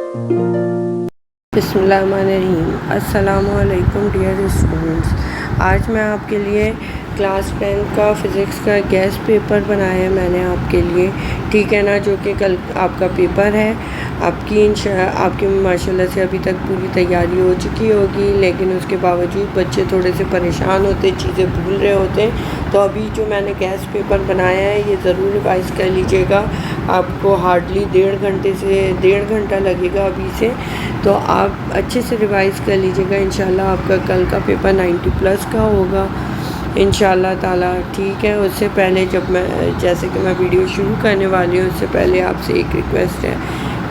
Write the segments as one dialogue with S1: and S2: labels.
S1: बिस्मिल्लाहिर्रहमानिर्रहीम। अस्सलामुअलैकुम dear students. आज मैं आपके लिए क्लास 10 का फ़िज़िक्स का गेस्ट पेपर बनाया है मैंने आपके लिए, ठीक है ना, जो कि कल आपका पेपर है। आपकी माशाल्लाह से अभी तक पूरी तैयारी हो चुकी होगी, लेकिन उसके बावजूद बच्चे थोड़े से परेशान होते, चीज़ें भूल रहे होते हैं। तो अभी जो मैंने गेस्ट पेपर बनाया है ये ज़रूर रिवाइज़ कर लीजिएगा। आपको हार्डली 1.5 घंटा लगेगा अभी से, तो आप अच्छे से रिवाइज़ कर लीजिएगा। इंशाल्लाह आपका कल का पेपर 90+ का होगा इंशाल्लाह ताला, ठीक है। उससे पहले जैसे कि मैं वीडियो शुरू करने वाली हूँ, उससे पहले आपसे एक रिक्वेस्ट है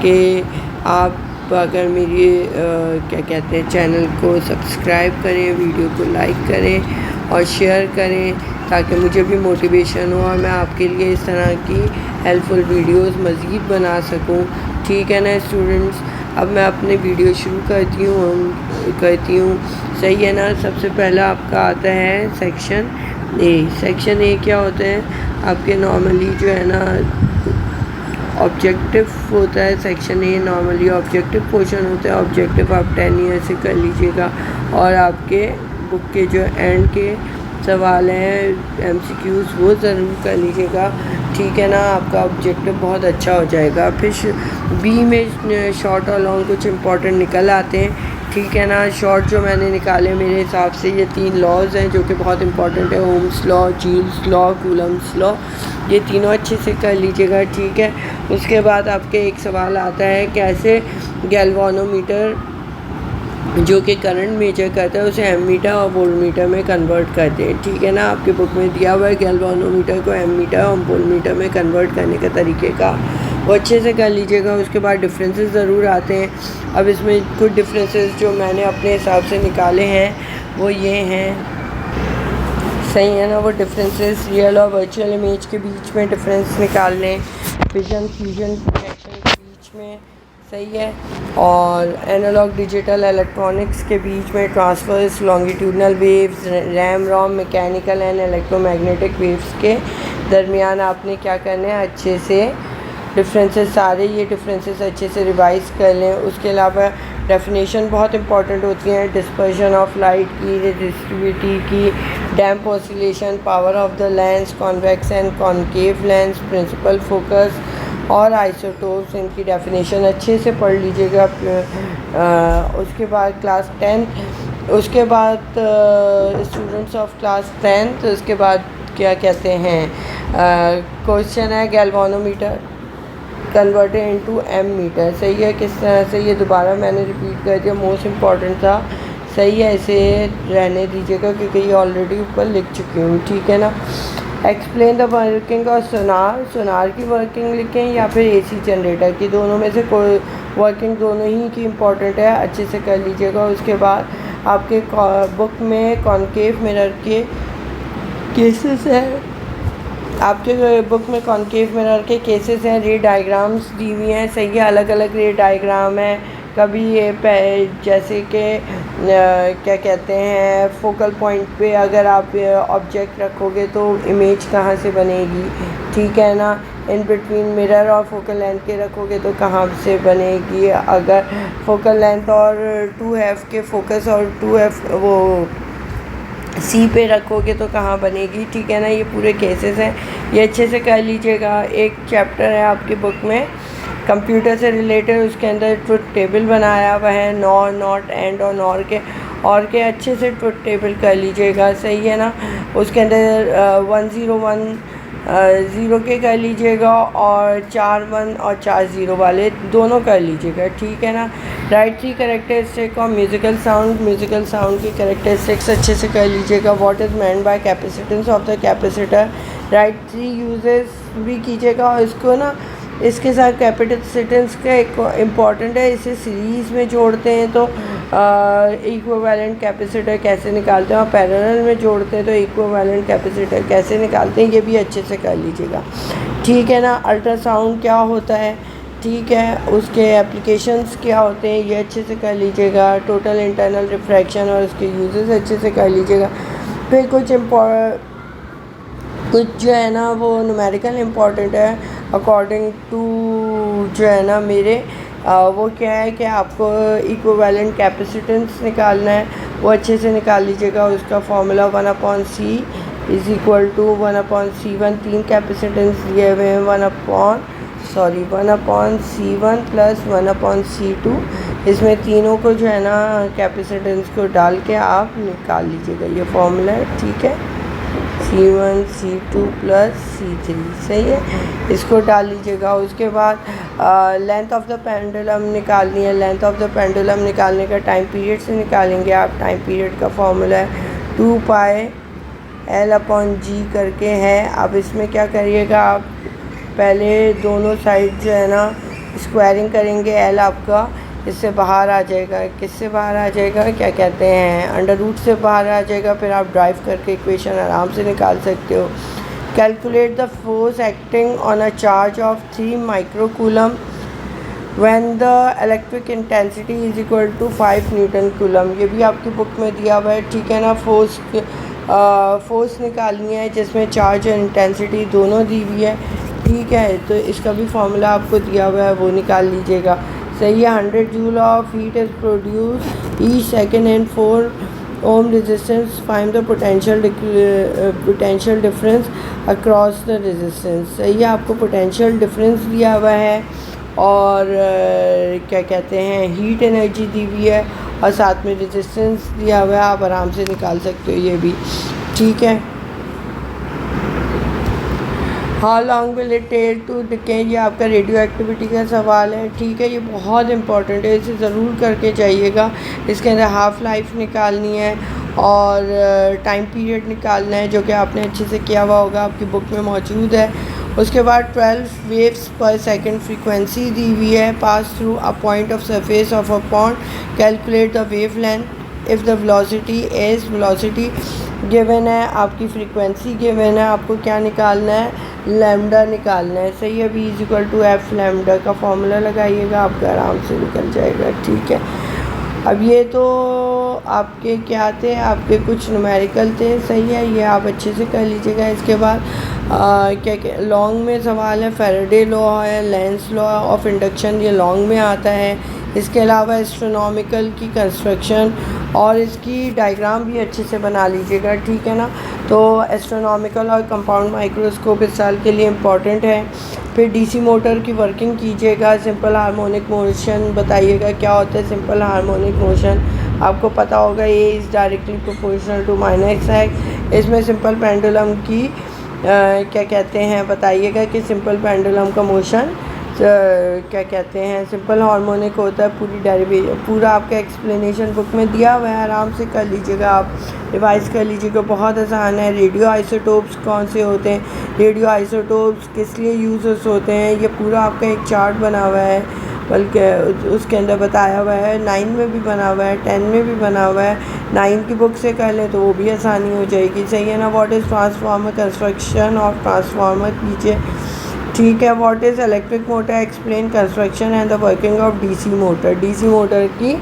S1: कि आप अगर मेरी क्या कहते हैं चैनल को सब्सक्राइब करें, वीडियो को लाइक करें और शेयर करें, ताकि मुझे भी मोटिवेशन हो और मैं आपके लिए इस तरह की हेल्पफुल वीडियोस मज़ीद बना सकूं, ठीक है ना स्टूडेंट्स। अब मैं अपने वीडियो शुरू करती हूँ, सही है ना। सबसे पहला आपका आता है सेक्शन ए। सेक्शन ए क्या होता है आपके, नॉर्मली जो है ना ऑब्जेक्टिव होता है। Section A normally objective portion होता है। ऑब्जेक्टिव आप 10 ईयर से कर लीजिएगा, और आपके बुक के जो एंड के सवाल हैं MCQs वो ज़रूर कर लीजिएगा, ठीक है ना। आपका ऑब्जेक्टिव बहुत अच्छा हो जाएगा। फिर बी में शॉर्ट और लॉन्ग कुछ इंपॉर्टेंट निकल आते हैं, ठीक है ना। शॉर्ट जो मैंने निकाले मेरे हिसाब से ये 3 लॉज हैं जो कि बहुत इंपॉर्टेंट है। Ohm's law, Joule's law, Coulomb's law, ये तीनों अच्छे से कर लीजिएगा, ठीक है। उसके बाद आपके एक सवाल आता है कैसे गैल्वानोमीटर जो कि करंट मेजर करता है उसे एमीटर और वोल्टमीटर में कन्वर्ट करते हैं, ठीक है ना। आपके बुक में दिया हुआ है गैल्वानोमीटर को एमीटर और वोल्टमीटर में कन्वर्ट करने के तरीके का, वो अच्छे से कर लीजिएगा। उसके बाद डिफरेंसेस ज़रूर आते हैं। अब इसमें कुछ डिफरेंसेस जो मैंने अपने हिसाब से निकाले हैं वो ये हैं, सही है ना। वो डिफरेंसेस रियल और वर्चुअल इमेज के बीच में डिफरेंस निकाल लें, विजन फ्यूजन प्रोजेक्शन के बीच में, सही है, और एनालॉग डिजिटल इलेक्ट्रॉनिक्स के बीच में, transverse longitudinal waves, RAM ROM mechanical and electromagnetic waves के दरमियान आपने क्या करना है, अच्छे से डिफरेंसेस, सारे ये डिफरेंसेस अच्छे से रिवाइज़ कर लें। उसके अलावा डेफिनेशन बहुत इंपॉर्टेंट होती हैं, डिस्पर्शन ऑफ लाइट की, रेजिस्टिविटी की, damped oscillation, power of the lens, convex and concave lens, principal focus और आइसोटोप्स, इनकी डेफिनेशन अच्छे से पढ़ लीजिएगा। उसके बाद क्लास 10, उसके बाद स्टूडेंट्स ऑफ क्लास 10, तो उसके बाद क्या कहते हैं क्वेश्चन है galvanometer converted into ammeter, सही है। किस तरह से, ये दोबारा मैंने रिपीट कर दिया, मोस्ट इम्पॉर्टेंट था, सही है। इसे रहने दीजिएगा क्योंकि ये ऑलरेडी ऊपर लिख चुकी हूँ, ठीक है ना। एक्सप्लेन द वर्किंग ऑफ सोनार की वर्किंग लिखें या फिर AC जनरेटर की, दोनों में से कोई वर्किंग दोनों ही की इम्पॉर्टेंट है, अच्छे से कर लीजिएगा। उसके बाद आपके बुक में कॉनकेव मिरर के केसेस हैं, आपके बुक में कॉनकेव मिरर के केसेस हैं, रे डायग्राम्स दी हुई हैं, सही है। अलग अलग रे डायग्राम है, कभी ये जैसे कि क्या कहते हैं फोकल पॉइंट पे अगर आप ऑब्जेक्ट रखोगे तो इमेज कहाँ से बनेगी, ठीक है ना। इन बिटवीन मिरर और फोकल लेंथ के रखोगे तो कहाँ से बनेगी, अगर फोकल लेंथ और 2F के फोकस और 2F वो C पे रखोगे तो कहाँ बनेगी, ठीक है ना। ये पूरे केसेस हैं, ये अच्छे से कर लीजिएगा। एक चैप्टर है आपकी बुक में कंप्यूटर से रिलेटेड, उसके अंदर ट्रुथ टेबल बनाया हुआ है, नॉर, नॉट, एंड और के अच्छे से ट्रुथ टेबल कर लीजिएगा, सही है ना। उसके अंदर 101 ज़ीरो के कर लीजिएगा और 4 1 और 4 0 वाले दोनों कर लीजिएगा, ठीक है ना। राइट 3 कैरेक्टरिस्टिक और म्यूज़िकल साउंड की कैरेक्टरिस्टिक्स अच्छे से कर लीजिएगा। What is meant by capacitance of the capacitor, right 3 uses भी कीजिएगा। और इसको ना इसके साथ कैपेसिटेंस का एक इम्पॉर्टेंट है, इसे सीरीज़ में जोड़ते हैं तो इक्विवेलेंट कैपेसिटर कैसे निकालते हैं, और पैरेलल में जोड़ते हैं तो इक्विवेलेंट कैपेसिटर कैसे निकालते हैं, ये भी अच्छे से कर लीजिएगा, ठीक है ना। अल्ट्रासाउंड क्या होता है, ठीक है, उसके एप्लीकेशंस क्या होते हैं, ये अच्छे से कर लीजिएगा। टोटल इंटरनल रिफ्रैक्शन और उसके यूजेस अच्छे से कर लीजिएगा। फिर कुछ जो है ना वो न्यूमेरिकल इम्पॉर्टेंट है अकॉर्डिंग टू जो है ना मेरे वो क्या है कि आपको इक्विवेलेंट कैपेसिटेंस निकालना है, वो अच्छे से निकाल लीजिएगा। उसका formula 1/c is equal to 1/c1, 3 capacitance दिए हुए हैं, 1/c1 प्लस 1/c2। इसमें तीनों को जो है ना कैपेसिटेंस को डाल के आप निकाल लीजिएगा, ये फॉर्मूला है, ठीक है। C1 C2 प्लस C3, सही है, इसको डाल लीजिएगा। उसके बाद लेंथ ऑफ द पेंडुलम निकालनी है। लेंथ ऑफ द पेंडुलम निकालने का टाइम पीरियड से निकालेंगे आप। टाइम पीरियड का फॉर्मूला है 2πL/g करके है। अब इसमें क्या करिएगा आप, पहले दोनों साइड जो है ना स्क्वायरिंग करेंगे। L आपका इससे बाहर आ जाएगा, किससे बाहर आ जाएगा, क्या कहते हैं, अंडर रूट से बाहर आ जाएगा। फिर आप ड्राइव करके इक्वेशन आराम से निकाल सकते हो। Calculate the force acting on a charge of 3 microcoulomb when the electric intensity is equal to 5 newton coulomb. ये भी आपकी बुक में दिया हुआ है, ठीक है ना। फोर्स निकालनी है जिसमें चार्ज और इंटेंसिटी दोनों दी हुई है, ठीक है। तो इसका भी फॉर्मूला आपको दिया हुआ है, वो निकाल लीजिएगा, सही है। 100 joule of heat is produce each second and 4 ohm resistance. Find the potential difference across the resistance, सही है। आपको पोटेंशियल डिफरेंस दिया हुआ है और क्या कहते हैं हीट एनर्जी दी हुई है और साथ में रेजिस्टेंस दिया हुआ है। आप आराम से निकाल सकते हो ये भी, ठीक है। How long will it take to decay, ये आपका रेडियो एक्टिविटी का सवाल है, ठीक है। ये बहुत इंपॉर्टेंट है, इसे ज़रूर करके जाइएगा। इसके अंदर हाफ़ लाइफ निकालनी है और टाइम पीरियड निकालना है, जो कि आपने अच्छे से किया हुआ होगा, आपकी बुक में मौजूद है। उसके बाद 12 वेव्स पर सेकंड फ्रीक्वेंसी दी हुई है, pass through a point of surface of a pond. Calculate the wave length if the velocity is, velocity given है, आपकी फ्रीक्वेंसी गिवन है, आपको क्या निकालना है, लैम्डा निकालना है, सही है। V is equal to F lambda का फॉर्मूला लगाइएगा, आपका आराम से निकल जाएगा, ठीक है। अब ये तो आपके क्या थे, आपके कुछ न्यूमेरिकल थे, सही है, ये आप अच्छे से कर लीजिएगा। इसके बाद क्या लॉन्ग में सवाल है, फैराडे लॉ है, लेंस लॉ ऑफ इंडक्शन, ये लॉन्ग में आता है। इसके अलावा एस्ट्रोनॉमिकल की कंस्ट्रक्शन और इसकी डायग्राम भी अच्छे से बना लीजिएगा, ठीक है ना। तो एस्ट्रोनॉमिकल और कंपाउंड माइक्रोस्कोप इस साल के लिए इम्पॉर्टेंट है। फिर डीसी मोटर की वर्किंग कीजिएगा। सिंपल हार्मोनिक मोशन बताइएगा क्या होता है सिंपल हार्मोनिक मोशन, आपको पता होगा, ये is directly proportional to -x। इसमें सिंपल पेंडुलम की क्या कहते हैं बताइएगा कि सिंपल पेंडुलम का मोशन क्या कहते हैं, सिंपल हार्मोनिक होता है। पूरी डेरिवेशन पूरा आपका एक्सप्लेनेशन बुक में दिया हुआ है, आराम से कर लीजिएगा, आप रिवाइज़ कर लीजिएगा, बहुत आसान है। रेडियो आइसोटोप्स कौन से होते हैं, रेडियो आइसोटोप्स किस लिए यूज़ होते हैं, ये पूरा आपका एक चार्ट बना हुआ है, बल्कि उसके अंदर बताया हुआ है। 9 में भी बना हुआ है, 10 में भी बना हुआ है। 9 की बुक से कर लें तो वो भी आसानी हो जाएगी, सही है ना। What is transformer, construction of transformer कीजिए, ठीक है। What is electric motor, explain construction and the working of DC motor. DC motor की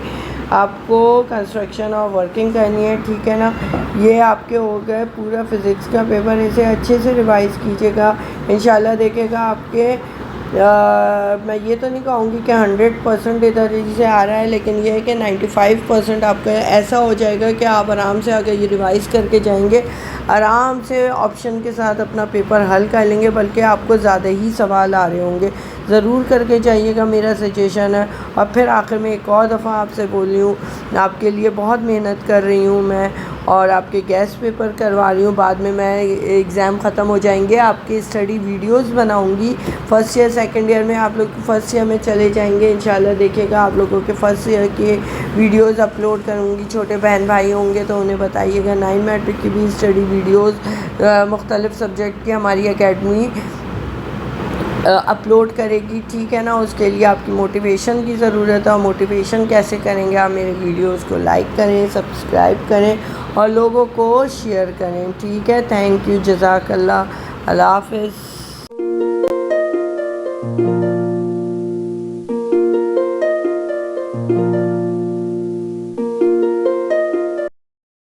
S1: आपको कंस्ट्रक्शन और वर्किंग करनी है, ठीक है ना। ये आपके हो गए पूरा फिज़िक्स का पेपर, इसे अच्छे से रिवाइज़ कीजिएगा, इंशाल्लाह देखिएगा आपके मैं ये तो नहीं कहूँगी कि 100% इधर से आ रहा है, लेकिन ये है कि 95% आपका ऐसा हो जाएगा कि आप आराम से अगर ये रिवाइज़ करके जाएंगे, आराम से ऑप्शन के साथ अपना पेपर हल कर लेंगे, बल्कि आपको ज़्यादा ही सवाल आ रहे होंगे। ज़रूर करके जाइएगा, मेरा सजेशन है। और फिर आखिर में एक और दफ़ा आपसे बोल रही हूँ, आपके लिए बहुत मेहनत कर रही हूँ मैं, और आपके गेस्ट पेपर करवा रही हूँ। बाद में मैं एग्ज़ाम ख़त्म हो जाएंगे, आपके स्टडी वीडियोस बनाऊँगी। फ़र्स्ट ईयर सेकंड ईयर में आप लोग फर्स्ट ईयर में चले जाएंगे, इंशाल्लाह देखिएगा आप लोगों के फ़र्स्ट ईयर के वीडियोस अपलोड करूँगी। छोटे बहन भाई होंगे तो उन्हें बताइएगा। 9 मैट्रिक की भी स्टडी वीडियोस मुख्तलिफ़ सब्जेक्ट की हमारी एकेडमी अपलोड करेगी, ठीक है ना। उसके लिए आपकी मोटिवेशन की ज़रूरत है, और मोटिवेशन कैसे करेंगे, आप मेरे वीडियोस को लाइक करें, सब्सक्राइब करें और लोगों को शेयर करें, ठीक है। थैंक यू, जज़ाकल्लाह, अल्लाह हाफ़िज़।